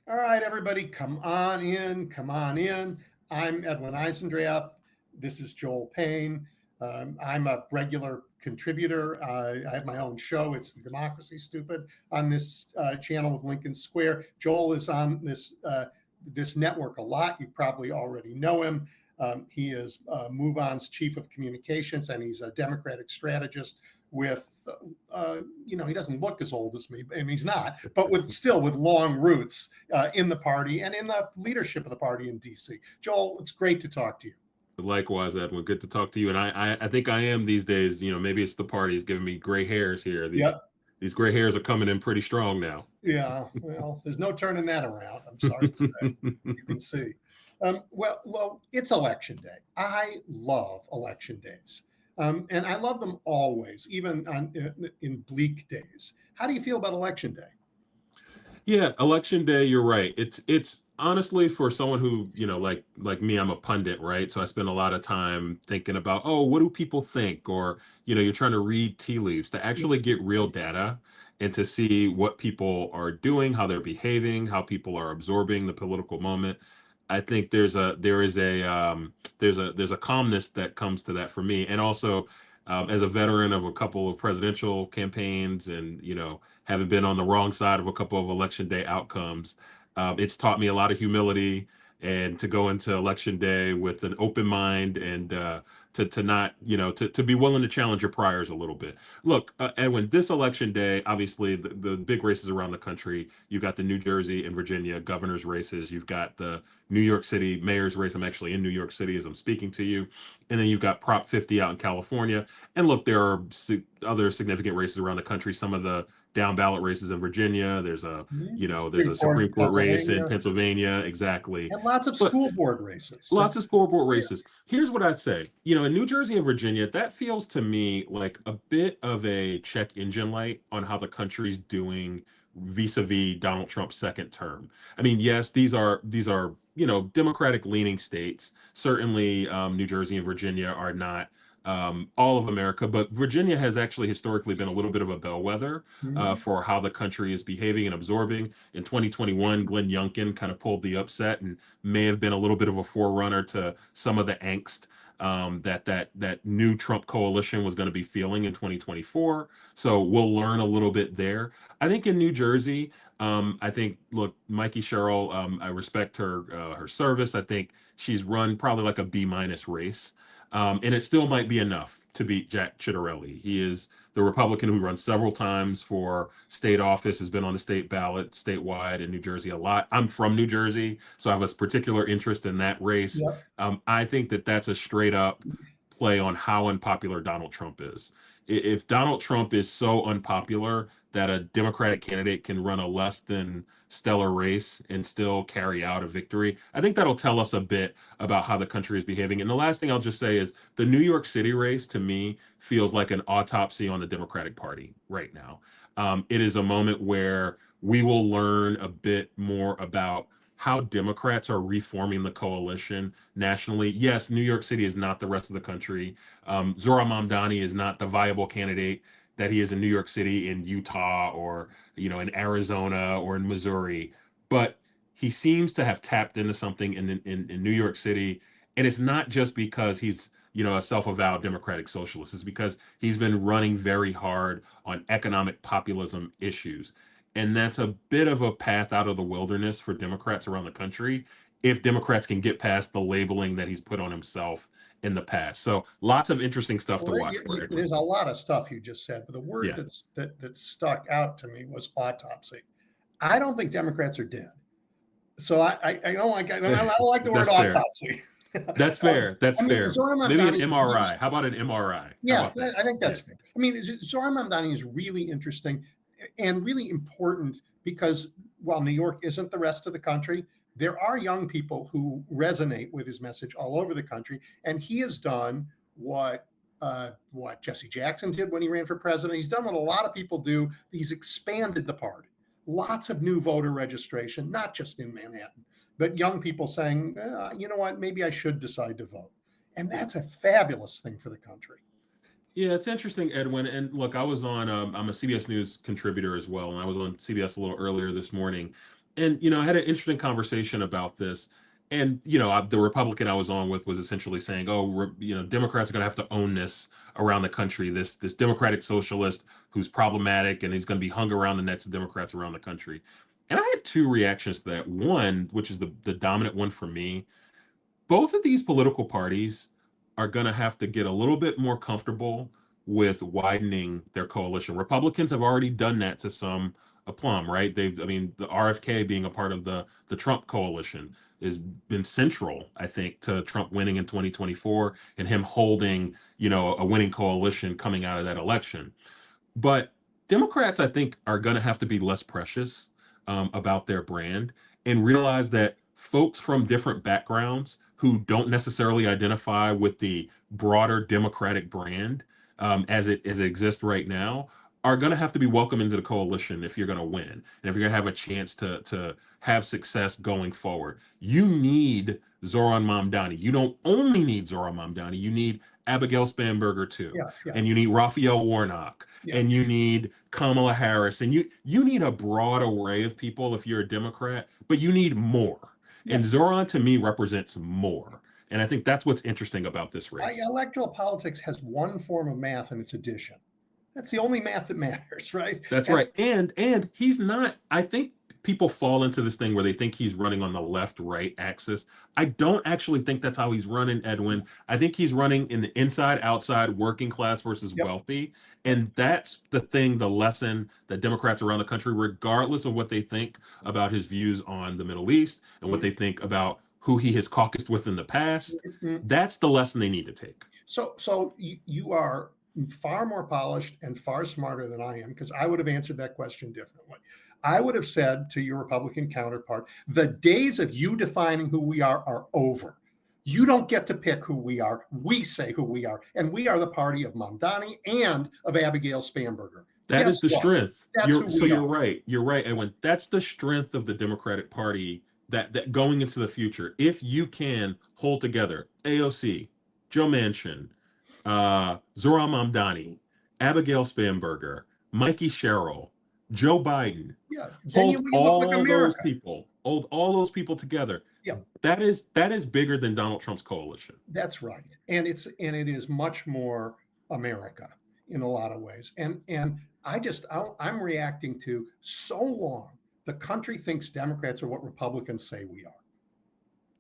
All right, everybody, come on in, come on in. I'm Edwin Eisendrath. This is Joel Payne. I'm a regular contributor. I have my own show. It's the Democracy Stupid on this channel with Lincoln Square. Joel is on this network a lot. You probably already know him. He is MoveOn's chief of communications, and he's a Democratic strategist with, he doesn't look as old as me, and he's not, but still with long roots in the party and in the leadership of the party in DC. Joel, it's great to talk to you. Likewise, Edwin. Good to talk to you. And I think I am these days. Maybe it's the party is giving me gray hairs here. These gray hairs are coming in pretty strong now. Yeah, well, there's no turning that around. I'm sorry to say. You can see. Well, it's election day. I love election days. And I love them always, even in bleak days. How do you feel about election day? Yeah, election day, you're right. It's honestly, for someone who, like me, I'm a pundit, right? So I spend a lot of time thinking about, oh, what do people think? Or, you're trying to read tea leaves to actually get real data and to see what people are doing, how they're behaving, how people are absorbing the political moment. I think there's a calmness that comes to that for me. And also, as a veteran of a couple of presidential campaigns and, having been on the wrong side of a couple of election day outcomes, it's taught me a lot of humility and to go into election day with an open mind and to not, to be willing to challenge your priors a little bit. Look, Edwin, this election day, obviously the big races around the country, you've got the New Jersey and Virginia governor's races, you've got the New York City mayor's race. I'm actually in New York City as I'm speaking to you. And then you've got Prop 50 out in California. And look, there are other significant races around the country. Some of the down ballot races in Virginia. There's a Supreme Court race in Pennsylvania. Exactly. And lots of school board races. Lots of school board races. Here's what I'd say. In New Jersey and Virginia, that feels to me like a bit of a check engine light on how the country's doing vis-a-vis Donald Trump's second term. I mean, yes, these are Democratic leaning states. Certainly, New Jersey and Virginia are not all of America, but Virginia has actually historically been a little bit of a bellwether for how the country is behaving and absorbing. In 2021, Glenn Youngkin kind of pulled the upset and may have been a little bit of a forerunner to some of the angst that new Trump coalition was going to be feeling in 2024. So we'll learn a little bit there. I think in New Jersey, look, Mikey Sherrill, I respect her service. I think she's run probably like a B- race. And it still might be enough to beat Jack Ciattarelli. He is the Republican who runs several times for state office, has been on the state ballot statewide in New Jersey a lot. I'm from New Jersey, so I have a particular interest in that race. Yep. I think that's a straight up play on how unpopular Donald Trump is. If Donald Trump is so unpopular that a Democratic candidate can run a less than stellar race and still carry out a victory, I think that'll tell us a bit about how the country is behaving. And the last thing I'll just say is the New York City race, to me, feels like an autopsy on the Democratic Party right now. It is a moment where we will learn a bit more about how Democrats are reforming the coalition nationally. Yes, New York City is not the rest of the country. Zoran Mamdani is not the viable candidate that he is in New York City, in Utah, or in Arizona or in Missouri. But he seems to have tapped into something in New York City, and it's not just because he's a self-avowed democratic socialist. It's because he's been running very hard on economic populism issues. And that's a bit of a path out of the wilderness for Democrats around the country if Democrats can get past the labeling that he's put on himself in the past. So lots of interesting stuff to watch for. There's a lot of stuff you just said, but the word that stuck out to me was autopsy. I don't think Democrats are dead. So I don't like the word autopsy. That's fair. That's fair. Maybe an MRI. How about an MRI? Yeah, I think that's fair. I mean, Zoran Mamdani is really interesting and really important because while New York isn't the rest of the country, there are young people who resonate with his message all over the country. And he has done what Jesse Jackson did when he ran for president. He's done what a lot of people do. He's expanded the party. Lots of new voter registration, not just in Manhattan, but young people saying, you know what, maybe I should decide to vote. And that's a fabulous thing for the country. Yeah, it's interesting, Edwin. And look, I was on, I'm a CBS News contributor as well. And I was on CBS a little earlier this morning. And I had an interesting conversation about this. And the Republican I was on with was essentially saying, "Oh, Democrats are going to have to own this around the country. This democratic socialist who's problematic, and he's going to be hung around the necks of Democrats around the country." And I had two reactions to that. One, which is the dominant one for me, both of these political parties are going to have to get a little bit more comfortable with widening their coalition. Republicans have already done that to some aplomb, right? The RFK being a part of the Trump coalition has been central, I think, to Trump winning in 2024 and him holding, a winning coalition coming out of that election. But Democrats, I think, are going to have to be less precious about their brand and realize that folks from different backgrounds who don't necessarily identify with the broader Democratic brand as it exists right now are going to have to be welcome into the coalition if you're going to win and if you're going to have a chance to have success going forward. You need Zoran Mamdani. You don't only need Zoran Mamdani. You need Abigail Spanberger too. Yeah. And you need Raphael Warnock. Yeah. And you need Kamala Harris. And you need a broad array of people if you're a Democrat, but you need more. And Zoran, to me, represents more. And I think that's what's interesting about this race. Electoral politics has one form of math, and it's addition. That's the only math that matters, right? That's right. And he's not, I think people fall into this thing where they think he's running on the left-right axis. I don't actually think that's how he's running, Edwin. I think he's running in the inside-outside, working class versus wealthy. And that's the lesson that Democrats around the country, regardless of what they think about his views on the Middle East and what they think about who he has caucused with in the past, that's the lesson they need to take. So you are far more polished and far smarter than I am, because I would have answered that question differently. I would have said to your Republican counterpart, the days of you defining who we are over. You don't get to pick who we are. We say who we are. And we are the party of Mamdani and of Abigail Spanberger. That is the strength. You're right. You're right, Edwin. That's the strength of the Democratic Party that going into the future. If you can hold together AOC, Joe Manchin, Zoran Mamdani, Abigail Spanberger, Mikey Sherrill, Joe Biden, hold all those people together. Yeah, that is bigger than Donald Trump's coalition. That's right, and it is much more America in a lot of ways. And I'm reacting to so long the country thinks Democrats are what Republicans say we are.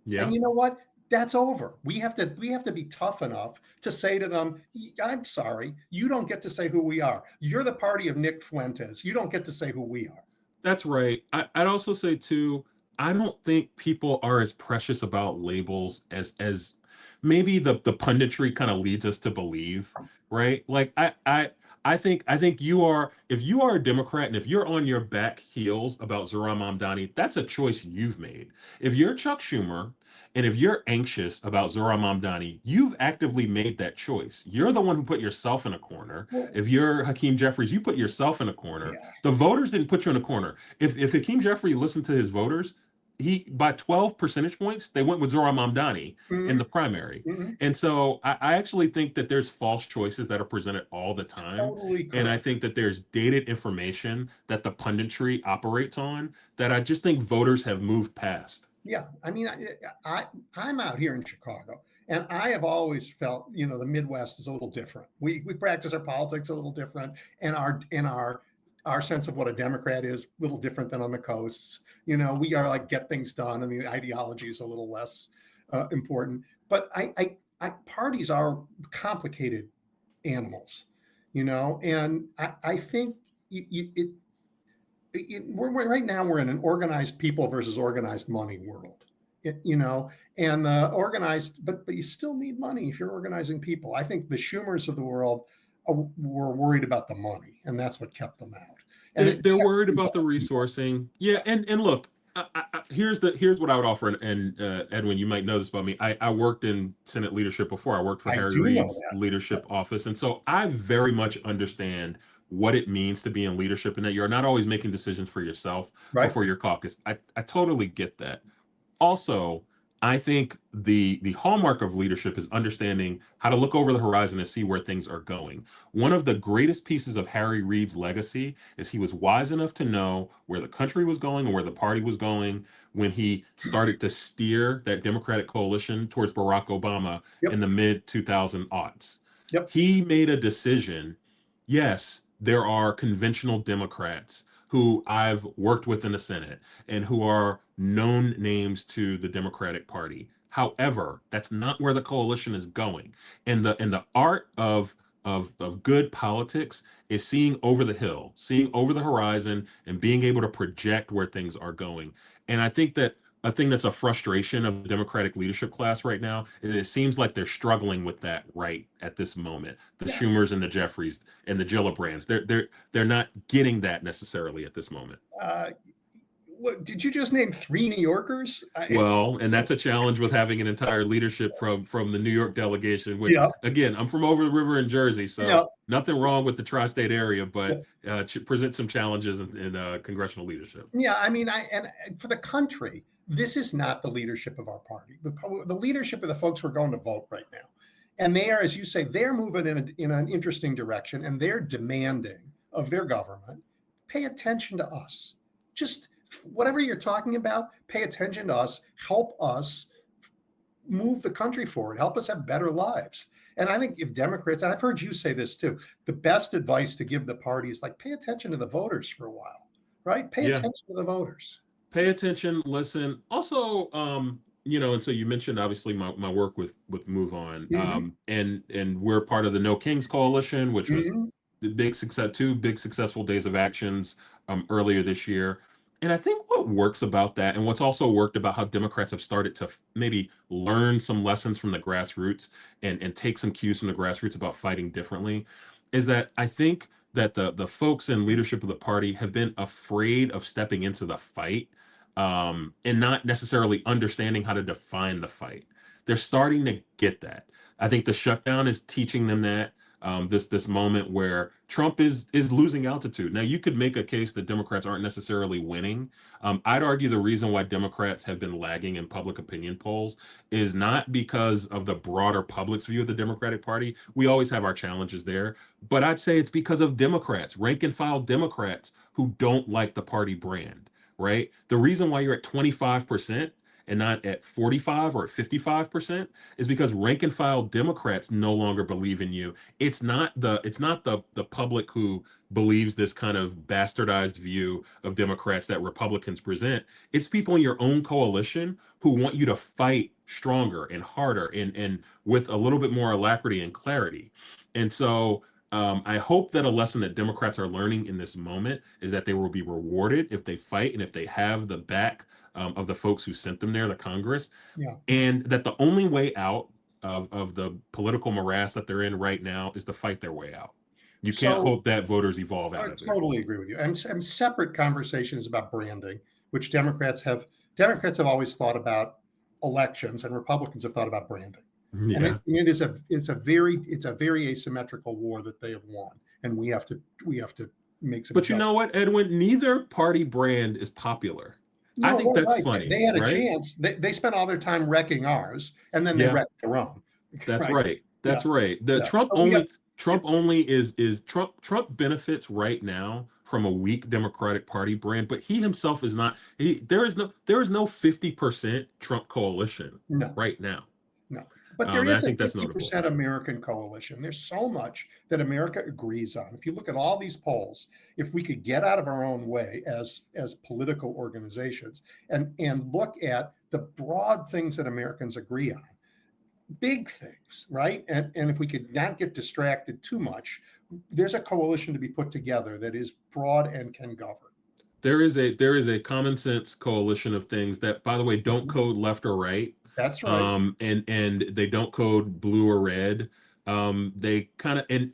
Yeah, and you know what? That's over. We have to be tough enough to say to them, I'm sorry, you don't get to say who we are. You're the party of Nick Fuentes. You don't get to say who we are. That's right. I'd also say too, I don't think people are as precious about labels as maybe the punditry kind of leads us to believe, right? Like I think if you are a Democrat and if you're on your back heels about Zoran Mamdani, that's a choice you've made. If you're Chuck Schumer and if you're anxious about Zoran Mamdani, you've actively made that choice. You're the one who put yourself in a corner. If you're Hakeem Jeffries, you put yourself in a corner. Yeah. The voters didn't put you in a corner. If Hakeem Jeffries listened to his voters, by 12 percentage points, they went with Zoran Mamdani in the primary. And so I actually think that there's false choices that are presented all the time. Totally. And I think that there's dated information that the punditry operates on that I just think voters have moved past. Yeah, I mean, I'm out here in Chicago, and I have always felt, the Midwest is a little different. We practice our politics a little different, and our sense of what a Democrat is a little different than on the coasts. We are like get things done, and the ideology is a little less important. But parties are complicated animals, and I think right now we're in an organized people versus organized money world, and organized, but you still need money if you're organizing people. I think the Schumers of the world were worried about the money, and that's what kept them out. And they're worried about the resourcing. Yeah, and look, here's what I would offer. And Edwin, you might know this about me. I worked in Senate leadership before. I worked for Harry Reid's leadership office, and so I very much understand what it means to be in leadership and that you're not always making decisions for yourself or for your caucus. I totally get that. Also, I think the hallmark of leadership is understanding how to look over the horizon and see where things are going. One of the greatest pieces of Harry Reid's legacy is he was wise enough to know where the country was going and where the party was going when he started to steer that Democratic coalition towards Barack Obama in Yep. the mid 2000 aughts. Yep. He made a decision. Yes, there are conventional Democrats who I've worked with in the Senate and who are known names to the Democratic Party. However, that's not where the coalition is going. And the art of good politics is seeing over the hill, seeing over the horizon, and being able to project where things are going. And I think that a thing that's a frustration of the Democratic leadership class right now is it seems like they're struggling with that right at this moment. The Yeah. Schumers and the Jeffries and the Gillibrands, they're not getting that necessarily at this moment. What, did you just name 3 New Yorkers? Well, and that's a challenge with having an entire leadership from the New York delegation, which Yeah. again, I'm from over the river in Jersey, so Yeah. nothing wrong with the tri-state area, but Yeah. presents some challenges in congressional leadership. Yeah, I mean, and for the country, this is not the leadership of our party. The leadership of the folks who are going to vote right now, and they are, as you say, they're moving in an interesting direction, and they're demanding of their government, pay attention to us. Just whatever you're talking about, pay attention to us. Help us move the country forward. Help us have better lives. And I think if Democrats, and I've heard you say this too, the best advice to give the party is like, pay attention to the voters for a while, right? Pay Yeah. attention to the voters. Pay attention, listen. Also, and so you mentioned obviously my work with Move On, Mhm. and we're part of the No Kings Coalition, which was Mhm. the big success, 2 big successful days of actions earlier this year. And I think what works about that, and what's also worked about how Democrats have started to maybe learn some lessons from the grassroots and take some cues from the grassroots about fighting differently, is that I think that the folks in leadership of the party have been afraid of stepping into the fight, and not necessarily understanding how to define the fight. They're starting to get that. I think the shutdown is teaching them that. This moment where Trump is losing altitude. Now, you could make a case that Democrats aren't necessarily winning. I'd argue the reason why Democrats have been lagging in public opinion polls is not because of the broader public's view of the Democratic Party. We always have our challenges there, but I'd say it's because of Democrats, rank and file Democrats who don't like the party brand, right? The reason why you're at 25% and not at 45 or 55% is because rank and file Democrats no longer believe in you. It's not the public who believes this kind of bastardized view of Democrats that Republicans present. It's people in your own coalition who want you to fight stronger and harder and with a little bit more alacrity and clarity. And so I hope that a lesson that Democrats are learning in this moment is that they will be rewarded if they fight and if they have the back of the folks who sent them there to Congress, Yeah. and that the only way out of the political morass that they're in right now is to fight their way out. You can't So hope that voters evolve I out of there. totally agree with you. And separate conversations about branding, which Democrats have always thought about elections, and Republicans have thought about branding. And Yeah. it's a very asymmetrical war that they have won, and we have to make some But you know adjustments. what, Edwin? Neither party brand is popular. I No, think well, that's right. funny, They had a right? chance. They spent all their time wrecking ours, and then they Yeah. wrecked their own. That's Right. right. Yeah. That's right. The Yeah. So we have. Trump only is Trump benefits right now from a weak Democratic Party brand, but he himself is not. There is no 50% Trump coalition No. right now. No, but there And I is a think that's notable. 50% American coalition. There's so much that America agrees on. If you look at all these polls, if we could get out of our own way as political organizations and look at the broad things that Americans agree on, big things, right? And if we could not get distracted too much, there's a coalition to be put together that is broad and can govern. There is a common sense coalition of things that, by the way, don't Mhm. code left or right, That's right. and they don't code blue or red. They kind of, and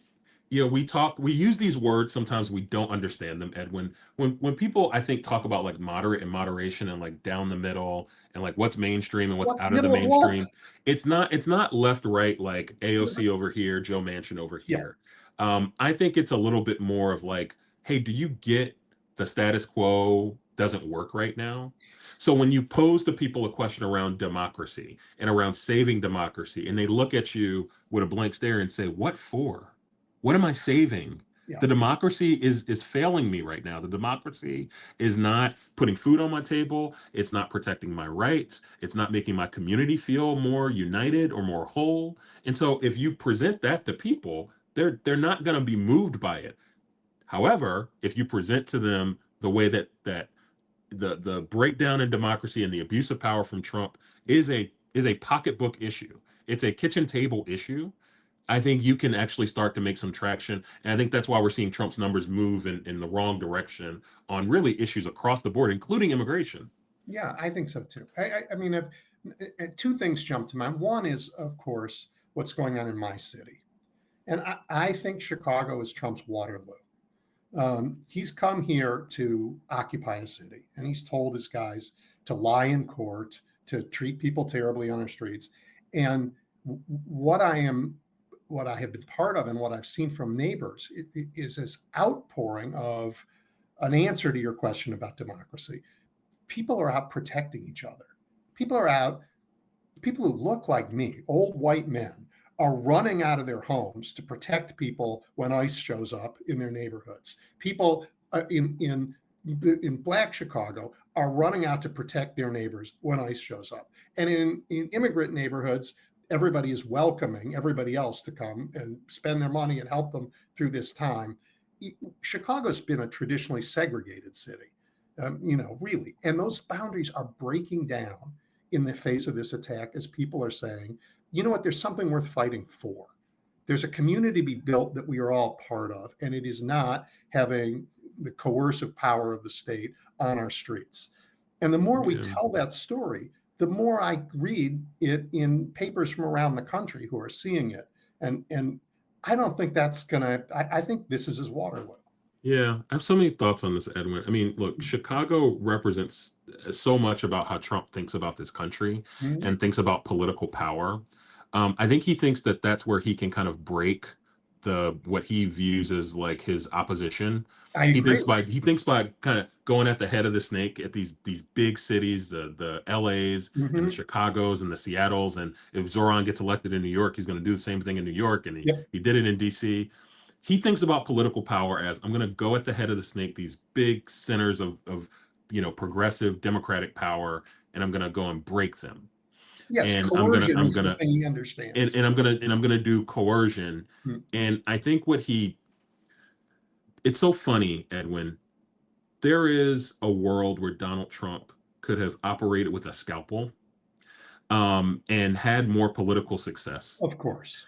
we use these words, sometimes we don't understand them, Edwin. When people, I think, talk about like moderate and moderation and like down the middle and like what's mainstream and what's What out of the middle of what? mainstream, it's not left right like AOC over here, Joe Manchin over Yeah. here. I think it's a little bit more of like, hey, do you get the status quo doesn't work right now. So when you pose to people a question around democracy and around saving democracy, and they look at you with a blank stare and say, "What for? What am I saving?" Yeah. The democracy is failing me right now. The democracy is not putting food on my table. It's not protecting my rights. It's not making my community feel more united or more whole. And so if you present that to people, they're not going to be moved by it. However, if you present to them the way that the breakdown in democracy and the abuse of power from Trump is a pocketbook issue, it's a kitchen table issue, I think you can actually start to make some traction. And I think that's why we're seeing Trump's numbers move in the wrong direction on really issues across the board, including immigration. Yeah, I think so too. I mean, two things jump to mind. One is, of course, what's going on in my city. And I think Chicago is Trump's Waterloo. He's come here to occupy a city, and he's told his guys to lie in court, to treat people terribly on our streets. And what I have been part of and what I've seen from neighbors is this outpouring of an answer to your question about democracy. People are out protecting each other. People are out, people who look like me, old white men, are running out of their homes to protect people when ICE shows up in their neighborhoods. People in Black Chicago are running out to protect their neighbors when ICE shows up. And in immigrant neighborhoods, everybody is welcoming everybody else to come and spend their money and help them through this time. Chicago's been a traditionally segregated city, really. And those boundaries are breaking down in the face of this attack as people are saying, you know what, there's something worth fighting for. There's a community to be built that we are all part of, and it is not having the coercive power of the state on our streets. And the more we tell that story, the more I read it in papers from around the country who are seeing it. And I don't think that's gonna, I think this is his Waterloo. Yeah, I have so many thoughts on this, Edwin. I mean, look, Chicago represents so much about how Trump thinks about this country Mhm. and thinks about political power. I think he thinks that that's where he can kind of break what he views as like his opposition. I He agree. thinks by kind of going at the head of the snake at these big cities, the LAs and the Mhm. Chicagos and the Seattles. And if Zoran gets elected in New York, he's going to do the same thing in New York, and Yep. he did it in DC. He thinks about political power as, I'm going to go at the head of the snake, these big centers of progressive democratic power, and I'm going to go and break them. Yes, And coercion I'm is the gonna thing he understands. and I'm gonna do coercion. Mm. And I think it's so funny, Edwin. There is a world where Donald Trump could have operated with a scalpel, and had more political success. Of course.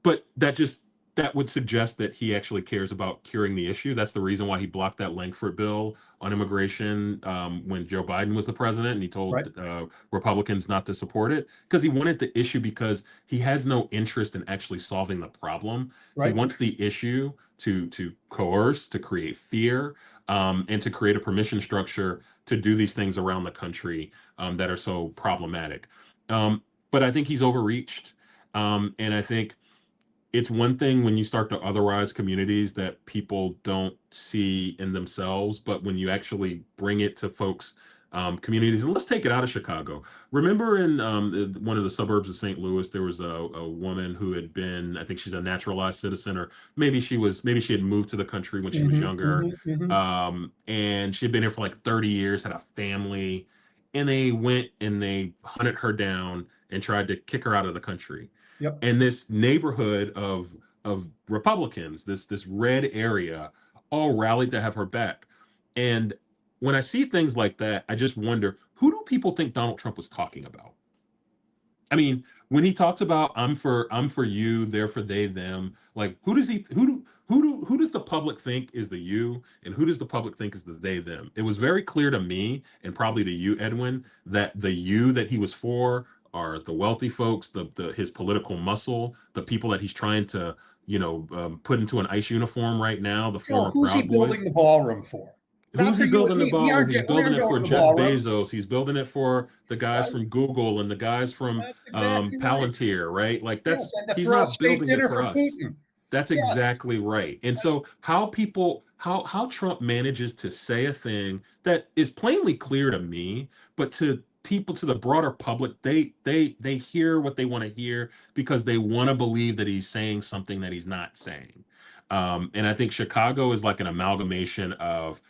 But that would suggest that he actually cares about curing the issue. That's the reason why he blocked that Langford bill on immigration, when Joe Biden was the president, and he Right. told Republicans not to support it because he wanted the issue, because he has no interest in actually solving the problem. He Right. wants the issue to coerce, to create fear, and to create a permission structure to do these things around the country, that are so problematic. But I think he's overreached. And I think it's one thing when you start to otherize communities that people don't see in themselves, but when you actually bring it to folks, communities, and let's take it out of Chicago. Remember in one of the suburbs of St. Louis, there was a woman who had been, I think she's a naturalized citizen, or maybe she had moved to the country when she was Mhm, younger, mhm, mhm. and she had been here for like 30 years, had a family, and they went and they hunted her down and tried to kick her out of the country. Yep. And this neighborhood of Republicans, this red area, all rallied to have her back. And when I see things like that, I just wonder, who do people think Donald Trump was talking about? I mean, when he talks about I'm for you, they're for they them, like who does the public think is the you, and who does the public think is the they them? It was very clear to me, and probably to you, Edwin, that the you that he was for are the wealthy folks, the his political muscle, the people that he's trying to put into an ICE uniform right now, the Joel, former who's he Proud building Boys. the ballroom for? Not Who's for he you and building the me. We ballroom? aren't. He's We building aren't it for building the Jeff ballroom. Bezos. He's building it for the guys Right. from Google and the guys from That's exactly right. Palantir, right? Like Yes, and to he's throw a not steak building it dinner for for us. Putin. That's Yes, exactly right. And that's so how people how Trump manages to say a thing that is plainly clear to me, but to people, to the broader public, they hear what they want to hear because they want to believe that he's saying something that he's not saying. And I think Chicago is like an amalgamation of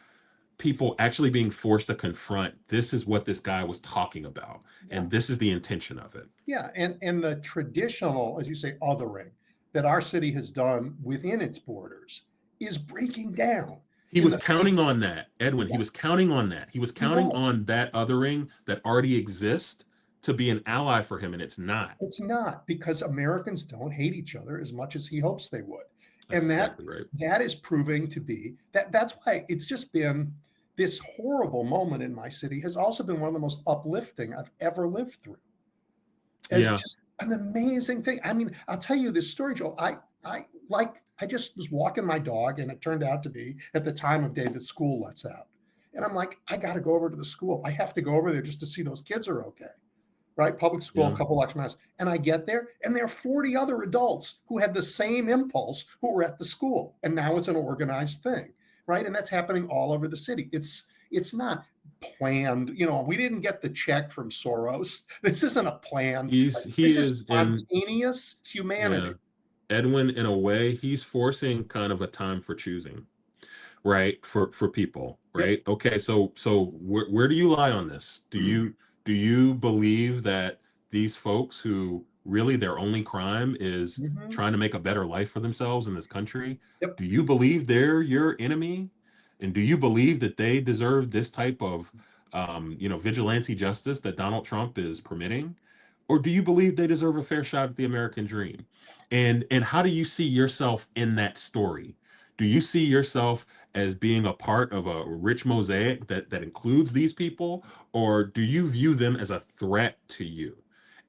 people actually being forced to confront, this is what this guy was talking about, Yeah. and this is the intention of it. Yeah, and the traditional, as you say, othering that our city has done within its borders is breaking down He in was the face counting of, on that, Edwin. He yeah, was counting on that. He was he counting was. on that othering that already exists to be an ally for him, and it's not. It's not, because Americans don't hate each other as much as he hopes they would. That's And exactly right. that is proving to be that's why it's just been this horrible moment in my city has also been one of the most uplifting I've ever lived through. As Yeah. just an amazing thing. I mean, I'll tell you this story, Joel. I just was walking my dog, and it turned out to be at the time of day that school lets out. And I'm like, I got to go over to the school. I have to go over there just to see those kids are okay. Right? Public school, Yeah. a couple extra miles. And I get there, and there are 40 other adults who had the same impulse who were at the school. And now it's an organized thing. Right? And that's happening all over the city. It's not planned. We didn't get the check from Soros. This isn't a plan. He This is is in, spontaneous yeah, humanity. Edwin, in a way, he's forcing kind of a time for choosing, right? For people, Yep. right? Okay, so where do you lie on this? Do you believe that these folks who really their only crime is Mhm. trying to make a better life for themselves in this country, Yep. do you believe they're your enemy? And do you believe that they deserve this type of vigilante justice that Donald Trump is permitting? Or do you believe they deserve a fair shot at the American dream? And how do you see yourself in that story? Do you see yourself as being a part of a rich mosaic that includes these people, or do you view them as a threat to you?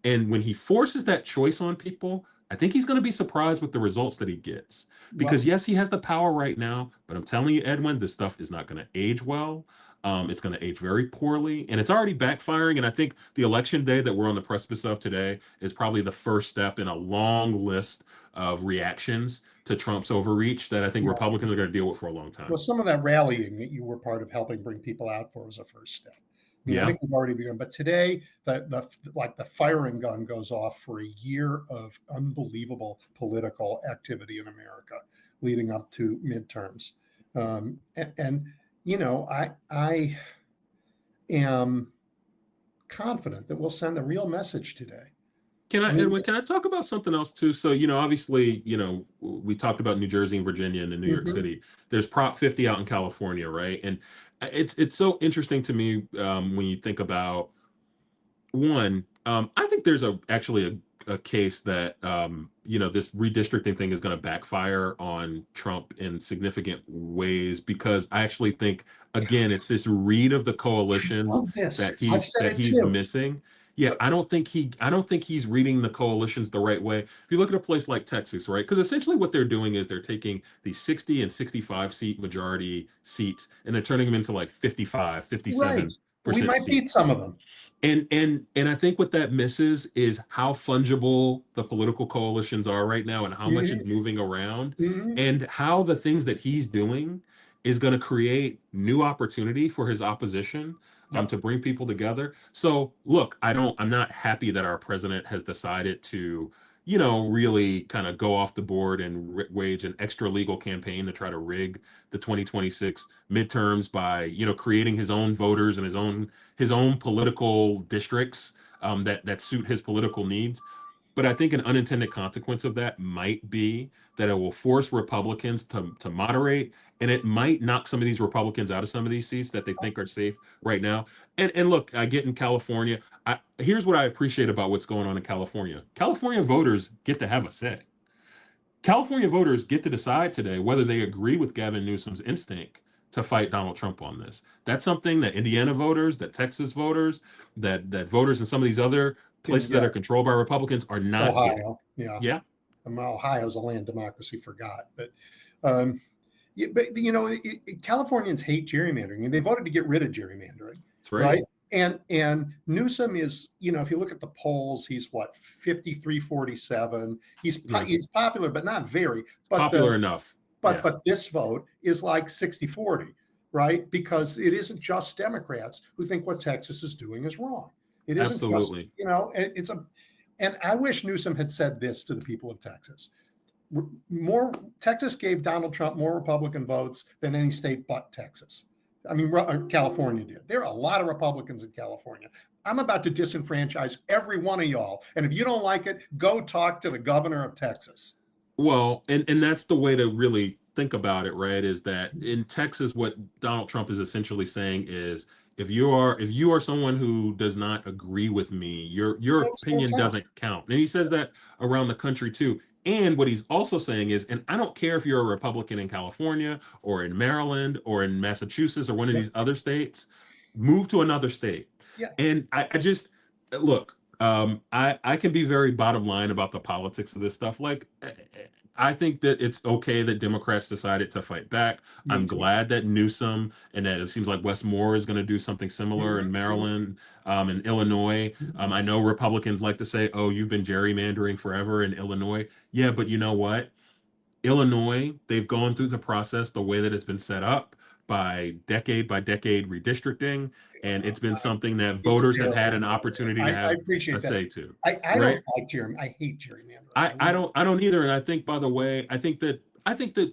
And when he forces that choice on people, I think he's going to be surprised with the results that he gets. Because Well, yes, he has the power right now, but I'm telling you, Edwin, this stuff is not going to age well. It's going to age very poorly, and it's already backfiring. And I think the election day that we're on the precipice of today is probably the first step in a long list of reactions to Trump's overreach that I think yeah. Republicans are going to deal with for a long time. Well, some of that rallying that you were part of helping bring people out for was a first step. I mean, I Yeah. think we've already begun, but today the firing gun goes off for a year of unbelievable political activity in America leading up to midterms. And I am confident that we'll send a real message today. I mean, Edwin, can I talk about something else too? So, obviously, we talked about New Jersey and Virginia and New York mhm, City. There's Prop 50 out in California, right? And it's so interesting to me when you think about one. I think there's actually a case that this redistricting thing is going to backfire on Trump in significant ways, because I actually think, again, it's this read of the coalitions love this. that I've said it he's too. missing. Yeah, Yep. I don't think he's reading the coalitions the right way. If you look at a place like Texas, right? Because essentially what they're doing is they're taking these 60 and 65 seat majority seats and they're turning them into like 55, Right. 57% We might beat seats. some of them. And I think what that misses is how fungible the political coalitions are right now and how much Mhm, it's moving around, mhm. and how the things that he's doing is going to create new opportunity for his opposition Yep. to bring people together. So look, I'm not happy that our president has decided to really kind of go off the board and wage an extra legal campaign to try to rig the 2026 midterms by creating his own voters and his own political districts that suit his political needs. But I think an unintended consequence of that might be that it will force Republicans to moderate, and it might knock some of these Republicans out of some of these seats that they think are safe right now. And look, I get in California. Here's what I appreciate about what's going on in California. California voters get to have a say. California voters get to decide today whether they agree with Gavin Newsom's instinct to fight Donald Trump on this. That's something that Indiana voters, that Texas voters, that voters in some of these other Didn't places that get are controlled by Republicans are not getting. Ohio. Yeah. Yeah, Ohio's a land democracy, forgot. But um, yeah, but Californians hate gerrymandering, and they voted to get rid of gerrymandering, that's right. right? And Newsom is, if you look at the polls, he's what, 53-47. Yeah, He's popular, but not very. But popular enough. But Yeah, this vote is like 60-40, right? Because it isn't just Democrats who think what Texas is doing is wrong. It isn't just, absolutely. and I wish Newsom had said this to the people of Texas. Texas gave Donald Trump more Republican votes than any state but Texas. I mean, California did. There are a lot of Republicans in California. I'm about to disenfranchise every one of y'all. And if you don't like it, go talk to the governor of Texas. Well, and that's the way to really think about it, right? Is that in Texas, what Donald Trump is essentially saying is, if you are someone who does not agree with me, your opinion doesn't count. And he says that around the country too. And what he's also saying is, and I don't care if you're a Republican in California or in Maryland or in Massachusetts or one of these other states, move to another state. Yeah. And I just look, I can be very bottom line about the politics of this stuff. Like, I think that it's okay that Democrats decided to fight back. I'm glad that Newsom and that it seems like Wes Moore is going to do something similar in Maryland, and Illinois. I know Republicans like to say, "Oh, you've been gerrymandering forever in Illinois." Yeah, but you know what? Illinois, they've gone through the process the way that it's been set up by decade redistricting, and it's been something that voters have had an opportunity to I have appreciate a that. say to. I Right? don't like gerrymandering. I hate gerrymandering. I don't either. And I think, by the way, I think that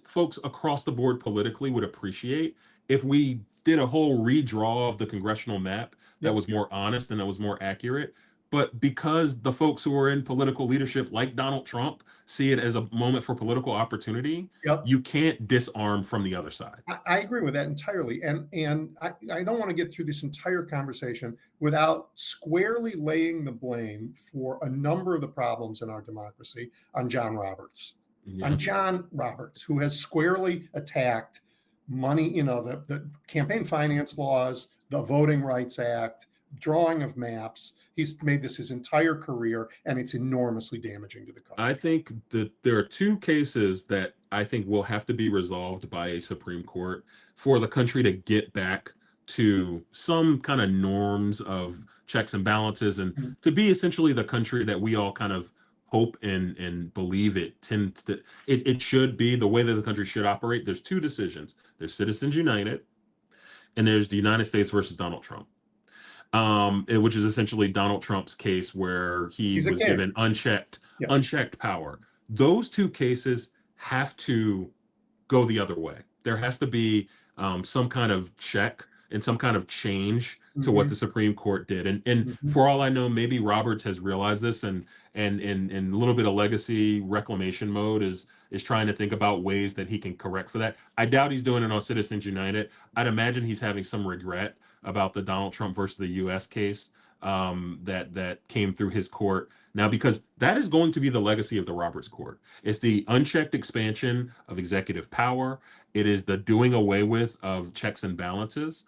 folks across the board politically would appreciate if we did a whole redraw of the congressional map that was more honest and that was more accurate. But because the folks who are in political leadership, like Donald Trump, see it as a moment for political opportunity, Yep. you can't disarm from the other side. I agree with that entirely. And I don't want to get through this entire conversation without squarely laying the blame for a number of the problems in our democracy on John Roberts. Yeah. On John Roberts, who has squarely attacked money, the campaign finance laws, the Voting Rights Act, drawing of maps. He's made this his entire career, and it's enormously damaging to the country. I think that there are two cases that I think will have to be resolved by a Supreme Court for the country to get back to some kind of norms of checks and balances and to be essentially the country that we all kind of hope and believe it tends to it should be the way that the country should operate. There's two decisions. There's Citizens United and there's the United States versus Donald Trump. Which is essentially Donald Trump's case where he was given unchecked power. Those two cases have to go the other way. There has to be some kind of check and some kind of change to what the Supreme Court did. And for all I know, maybe Roberts has realized this and a little bit of legacy reclamation mode is trying to think about ways that he can correct for that. I doubt he's doing it on Citizens United. I'd imagine he's having some regret about the Donald Trump versus the U.S. case that came through his court now, because that is going to be the legacy of the Roberts Court. It's the unchecked expansion of executive power. It is the doing away with of checks and balances.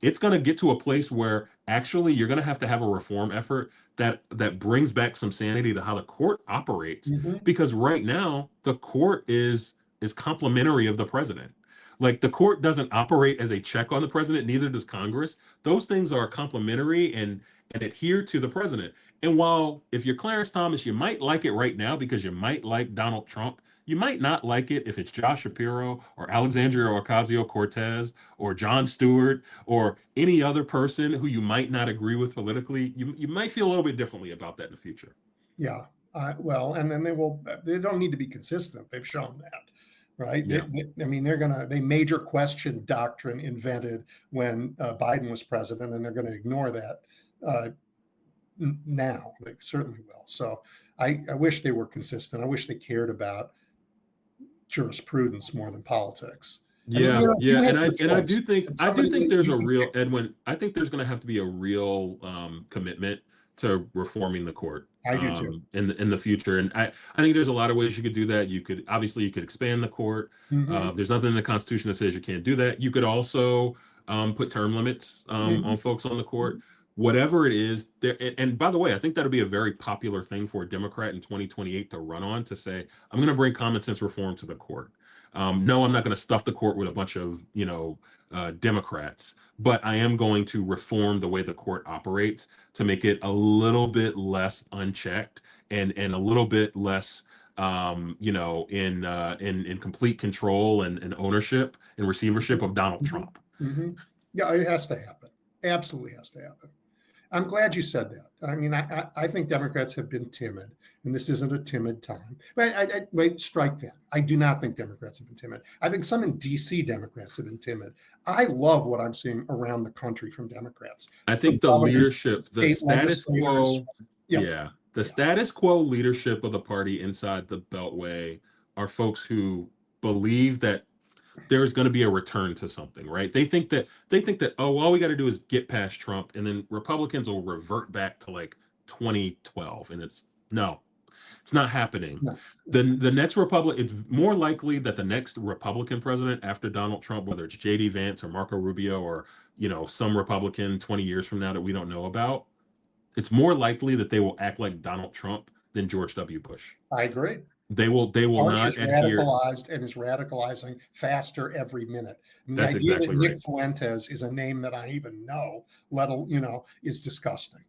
It's going to get to a place where actually you're going to have a reform effort that brings back some sanity to how the court operates, because right now the court is complementary of the president. Like, the court doesn't operate as a check on the president, neither does Congress. Those things are complementary and adhere to the president. And while if you're Clarence Thomas, you might like it right now because you might like Donald Trump, you might not like it if it's Josh Shapiro or Alexandria Ocasio-Cortez or Jon Stewart or any other person who you might not agree with politically. You might feel a little bit differently about that in the future. Yeah. Well, and then they don't need to be consistent. They've shown that. Right. Yeah. They major question doctrine invented when Biden was president, and they're going to ignore that now. They certainly will. So I wish they were consistent. I wish they cared about jurisprudence more than politics. Yeah, and I do think there's a real Edwin. I think there's going to have to be a real commitment to reforming the court. I do too. In the future, and I think there's a lot of ways you could do that. You could expand the court. There's nothing in the Constitution that says you can't do that. You could also put term limits on folks on the court. Whatever it is, and by the way, I think that'll be a very popular thing for a Democrat in 2028 to run on, to say, I'm going to bring common sense reform to the court. No, I'm not going to stuff the court with a bunch of Democrats, but I am going to reform the way the court operates to make it a little bit less unchecked and a little bit less in complete control and ownership and receivership of Donald Trump. Yeah, it has to happen. Absolutely has to happen. I'm glad you said that. I mean, I think Democrats have been timid, and this isn't a timid time. But wait, strike that. I do not think Democrats have been timid. I think some in D.C. Democrats have been timid. I love what I'm seeing around the country from Democrats. I think the leadership, the status quo, the status quo leadership of the party inside the Beltway are folks who believe that there's going to be a return to something, right? They think that oh, all we got to do is get past Trump, and then Republicans will revert back to like 2012, and it's not happening. No. The next it's more likely that the next Republican president after Donald Trump, whether it's J.D. Vance or Marco Rubio or some Republican 20 years from now that we don't know about, it's more likely that they will act like Donald Trump than George W. Bush. I agree. They will not adhere. Radicalized and is radicalizing faster every minute. I mean, That's the idea exactly that right. Nick Fuentes is a name that I even know, is disgusting.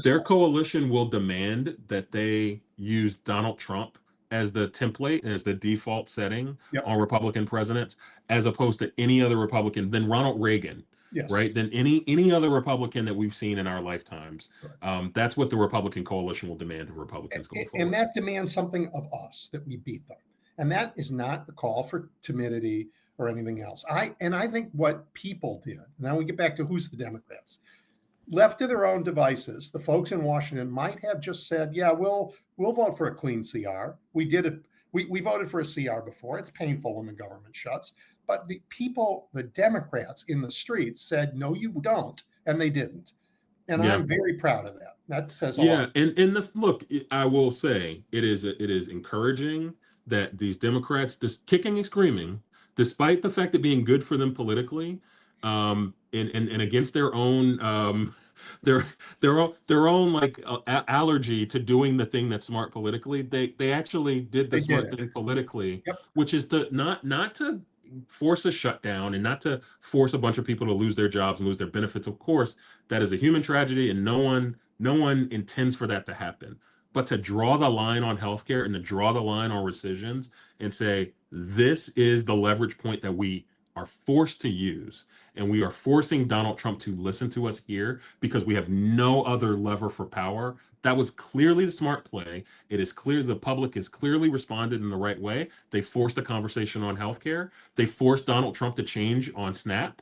Their coalition will demand that they use Donald Trump as the template, as the default setting on Republican presidents, as opposed to any other Republican than Ronald Reagan. Yes. Right, than any other Republican that we've seen in our lifetimes. Right. That's what the Republican coalition will demand of Republicans going forward. And that demands something of us, that we beat them. And that is not a call for timidity or anything else. I think what people did, now we get back to who's the Democrats, left to their own devices, the folks in Washington might have just said, yeah, we'll vote for a clean CR. We did it. We voted for a CR before. It's painful when the government shuts. But the people, the Democrats in the streets said, no, you don't. And they didn't. And I'm very proud of that. That says a lot. And look, I will say it is encouraging that these Democrats, just kicking and screaming, despite the fact of being good for them politically, and against their own their own like allergy to doing the thing that's smart politically, they actually did the smart thing politically, which is to not to force a shutdown and not to force a bunch of people to lose their jobs and lose their benefits. Of course, that is a human tragedy, and no one intends for that to happen. But to draw the line on healthcare and to draw the line on rescissions and say, this is the leverage point that we are forced to use, and we are forcing Donald Trump to listen to us here because we have no other lever for power. That was clearly the smart play. It is clear the public has clearly responded in the right way. They forced a conversation on healthcare. They forced Donald Trump to change on SNAP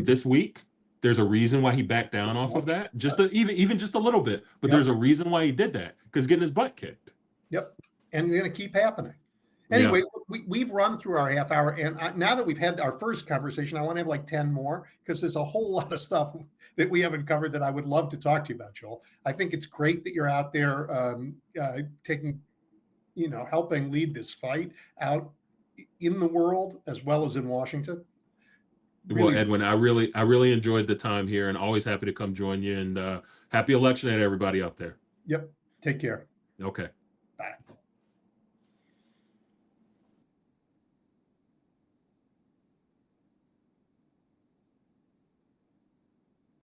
this week. There's a reason why he backed down off of that, even just a little bit. But there's a reason why he did that, because getting his butt kicked. Yep, and it's going to keep happening. Anyway, we've run through our half hour, and now that we've had our first conversation, I want to have like 10 more, because there's a whole lot of stuff that we haven't covered that I would love to talk to you about, Joel. I think it's great that you're out there taking, helping lead this fight out in the world as well as in Washington. Really. Well, Edwin, I really enjoyed the time here, and always happy to come join you, and happy election to everybody out there. Yep. Take care. Okay. Bye.